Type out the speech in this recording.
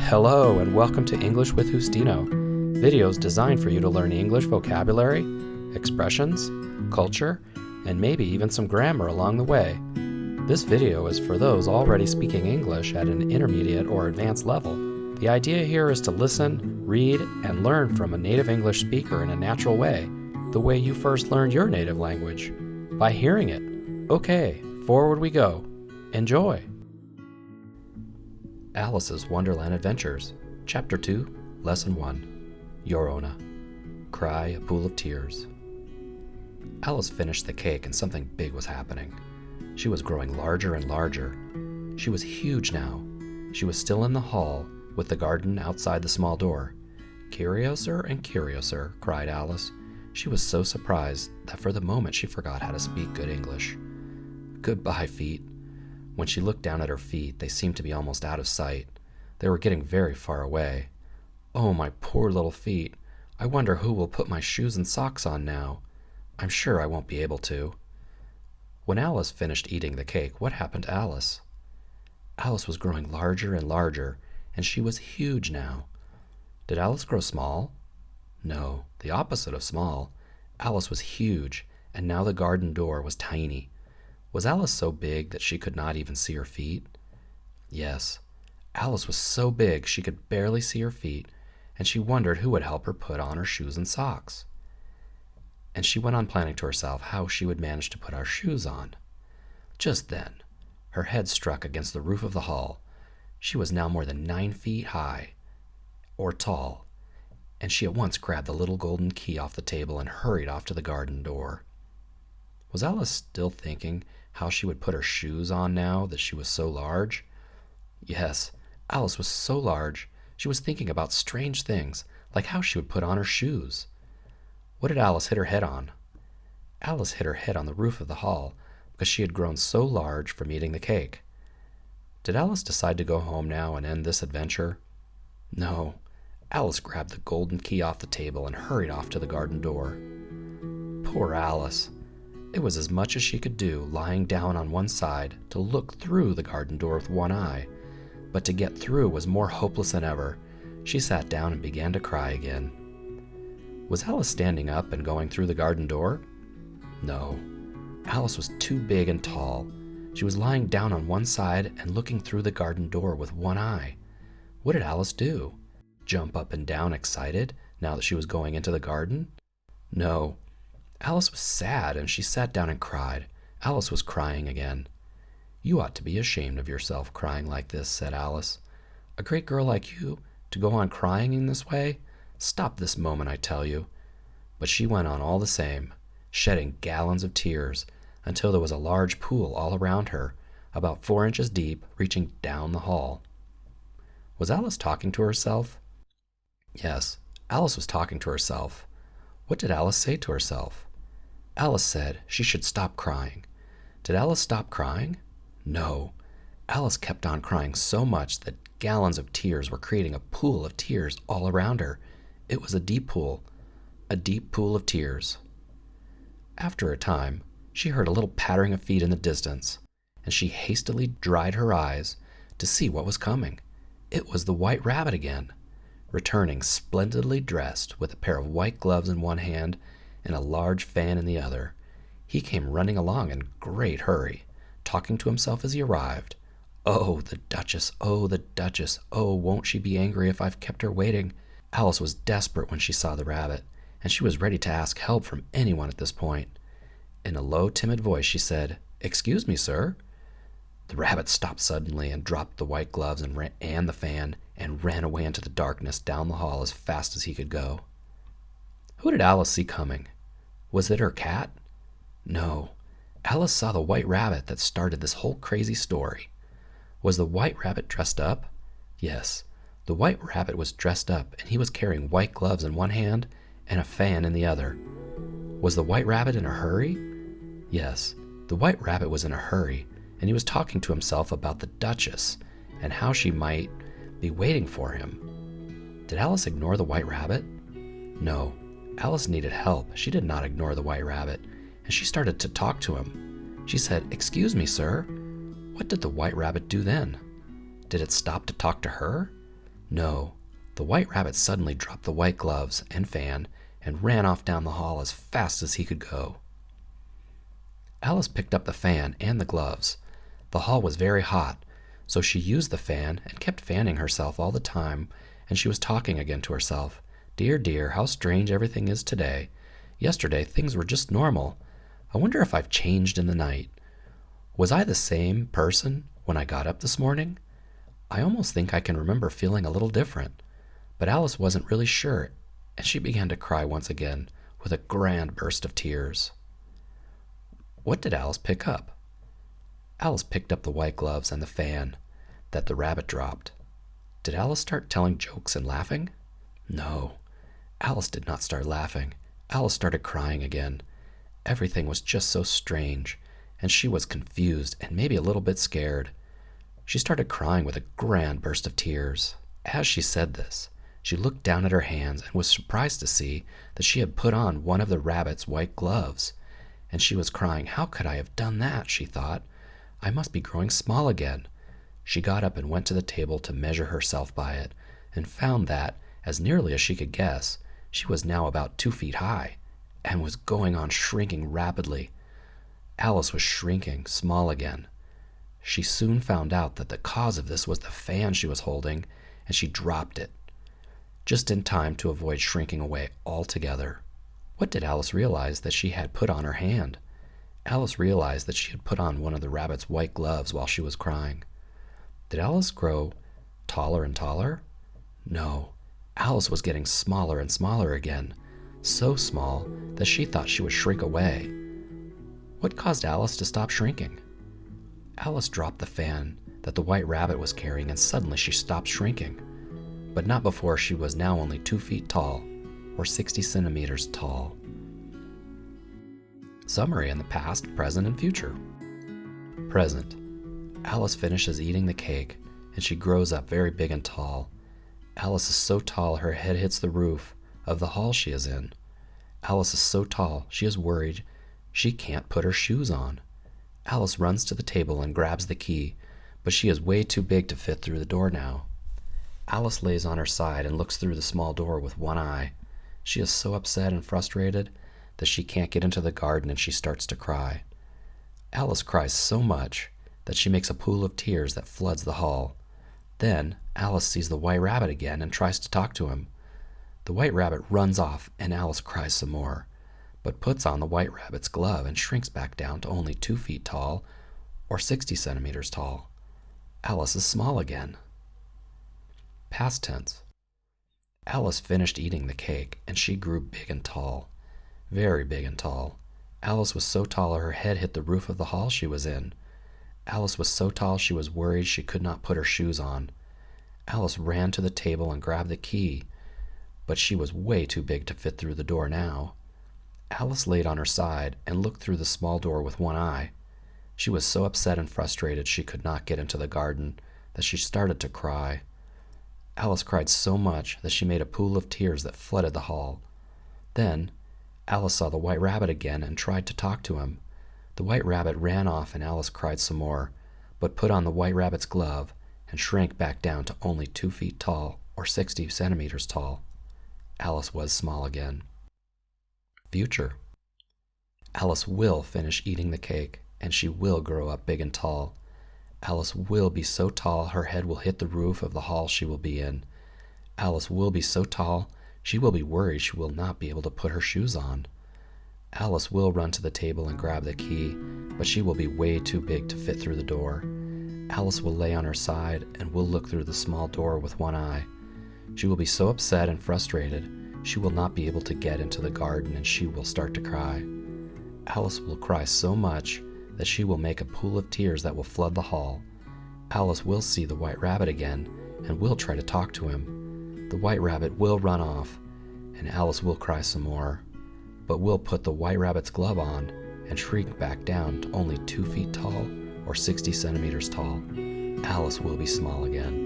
Hello and welcome to English with Justino, videos designed for you to learn English vocabulary, expressions, culture, and maybe even some grammar along the way. This video is for those already speaking English at an intermediate or advanced level. The idea here is to listen, read, and learn from a native English speaker in a natural way, the way you first learned your native language, by hearing it. Okay, forward we go. Enjoy! Alice's Wonderland Adventures, Chapter 2, Lesson 1, Yorona, Cry a Pool of Tears. Alice finished the cake and something big was happening. She was growing larger and larger. She was huge now. She was still in the hall, with the garden outside the small door. "Curiouser and curiouser," cried Alice. She was so surprised that for the moment she forgot how to speak good English. Goodbye, feet. When she looked down at her feet, they seemed to be almost out of sight. They were getting very far away. Oh, my poor little feet. I wonder who will put my shoes and socks on now. I'm sure I won't be able to. When Alice finished eating the cake, what happened to Alice? Alice was growing larger and larger, and she was huge now. Did Alice grow small? No, the opposite of small. Alice was huge, and now the garden door was tiny. Was Alice so big that she could not even see her feet? Yes, Alice was so big she could barely see her feet, and she wondered who would help her put on her shoes and socks. And she went on planning to herself how she would manage to put our shoes on. Just then, her head struck against the roof of the hall. She was now more than 9 feet high, or tall, and she at once grabbed the little golden key off the table and hurried off to the garden door. Was Alice still thinking how she would put her shoes on now that she was so large? Yes, Alice was so large, she was thinking about strange things, like how she would put on her shoes. What did Alice hit her head on? Alice hit her head on the roof of the hall because she had grown so large from eating the cake. Did Alice decide to go home now and end this adventure? No, Alice grabbed the golden key off the table and hurried off to the garden door. Poor Alice. It was as much as she could do, lying down on one side, to look through the garden door with one eye. But to get through was more hopeless than ever. She sat down and began to cry again. Was Alice standing up and going through the garden door? No. Alice was too big and tall. She was lying down on one side and looking through the garden door with one eye. What did Alice do? Jump up and down excited, now that she was going into the garden? No. Alice was sad, and she sat down and cried. Alice was crying again. "You ought to be ashamed of yourself crying like this," said Alice. "A great girl like you, to go on crying in this way? Stop this moment, I tell you." But she went on all the same, shedding gallons of tears, until there was a large pool all around her, about 4 inches deep, reaching down the hall. Was Alice talking to herself? Yes, Alice was talking to herself. What did Alice say to herself? Alice said she should stop crying. Did Alice stop crying? No. Alice kept on crying so much that gallons of tears were creating a pool of tears all around her. It was a deep pool of tears. After a time, she heard a little pattering of feet in the distance, and she hastily dried her eyes to see what was coming. It was the White Rabbit again, returning splendidly dressed with a pair of white gloves in one hand and a large fan in the other. He came running along in great hurry, talking to himself as he arrived. "Oh, the Duchess, oh, the Duchess, oh, won't she be angry if I've kept her waiting?" Alice was desperate when she saw the rabbit, and she was ready to ask help from anyone at this point. In a low, timid voice, she said, "Excuse me, sir." The rabbit stopped suddenly and dropped the white gloves and the fan and ran away into the darkness down the hall as fast as he could go. Who did Alice see coming? Was it her cat? No. Alice saw the White Rabbit that started this whole crazy story. Was the White Rabbit dressed up? Yes, the White Rabbit was dressed up, and he was carrying white gloves in one hand and a fan in the other. Was the White Rabbit in a hurry? Yes, the White Rabbit was in a hurry, and he was talking to himself about the Duchess and how she might be waiting for him. Did Alice ignore the White Rabbit? No, Alice needed help. She did not ignore the White Rabbit, and she started to talk to him. She said, "Excuse me, sir." What did the White Rabbit do then? Did it stop to talk to her? No, the White Rabbit suddenly dropped the white gloves and fan and ran off down the hall as fast as he could go. Alice picked up the fan and the gloves. The hall was very hot, so she used the fan and kept fanning herself all the time, and she was talking again to herself. Dear, dear, how strange everything is today. Yesterday things were just normal. I wonder if I've changed in the night. Was I the same person when I got up this morning? I almost think I can remember feeling a little different. But Alice wasn't really sure, and she began to cry once again with a grand burst of tears. What did Alice pick up? Alice picked up the white gloves and the fan that the rabbit dropped. Did Alice start telling jokes and laughing? No, Alice did not start laughing. Alice started crying again. Everything was just so strange, and she was confused and maybe a little bit scared. She started crying with a grand burst of tears. As she said this, she looked down at her hands and was surprised to see that she had put on one of the rabbit's white gloves. And she was crying, "How could I have done that?" she thought. "I must be growing small again." She got up and went to the table to measure herself by it, and found that, as nearly as she could guess, she was now about 2 feet high, and was going on shrinking rapidly. Alice was shrinking small again. She soon found out that the cause of this was the fan she was holding, and she dropped it, just in time to avoid shrinking away altogether. What did Alice realize that she had put on her hand? Alice realized that she had put on one of the rabbit's white gloves while she was crying. Did Alice grow taller and taller? No, Alice was getting smaller and smaller again, so small that she thought she would shrink away. What caused Alice to stop shrinking? Alice dropped the fan that the White Rabbit was carrying, and suddenly she stopped shrinking, but not before she was now only 2 feet tall, or 60 centimeters tall. Summary in the past, present, and future. Present. Alice finishes eating the cake, and she grows up very big and tall. Alice is so tall her head hits the roof of the hall she is in. Alice is so tall she is worried she can't put her shoes on. Alice runs to the table and grabs the key, but she is way too big to fit through the door now. Alice lays on her side and looks through the small door with one eye. She is so upset and frustrated that she can't get into the garden, and she starts to cry. Alice cries so much that she makes a pool of tears that floods the hall. Then Alice sees the White Rabbit again and tries to talk to him. The White Rabbit runs off, and Alice cries some more, but puts on the White Rabbit's glove and shrinks back down to only 2 feet tall, or 60 centimeters tall. Alice is small again. Past tense. Alice finished eating the cake, and she grew big and tall, very big and tall. Alice was so tall her head hit the roof of the hall she was in. Alice was so tall she was worried she could not put her shoes on. Alice ran to the table and grabbed the key, but she was way too big to fit through the door now. Alice laid on her side and looked through the small door with one eye. She was so upset and frustrated she could not get into the garden that she started to cry. Alice cried so much that she made a pool of tears that flooded the hall. Then Alice saw the White Rabbit again and tried to talk to him. The White Rabbit ran off, and Alice cried some more, but put on the White Rabbit's glove and shrank back down to only 2 feet tall, or 60 centimeters tall. Alice was small again. Future. Alice will finish eating the cake, and she will grow up big and tall. Alice will be so tall her head will hit the roof of the hall she will be in. Alice will be so tall she will be worried she will not be able to put her shoes on. Alice will run to the table and grab the key, but she will be way too big to fit through the door. Alice will lay on her side and will look through the small door with one eye. She will be so upset and frustrated she will not be able to get into the garden, and she will start to cry. Alice will cry so much that she will make a pool of tears that will flood the hall. Alice will see the White Rabbit again and will try to talk to him. The White Rabbit will run off, and Alice will cry some more, but will put the White Rabbit's glove on and shrink back down to only 2 feet tall, or 60 centimeters tall. Alice will be small again.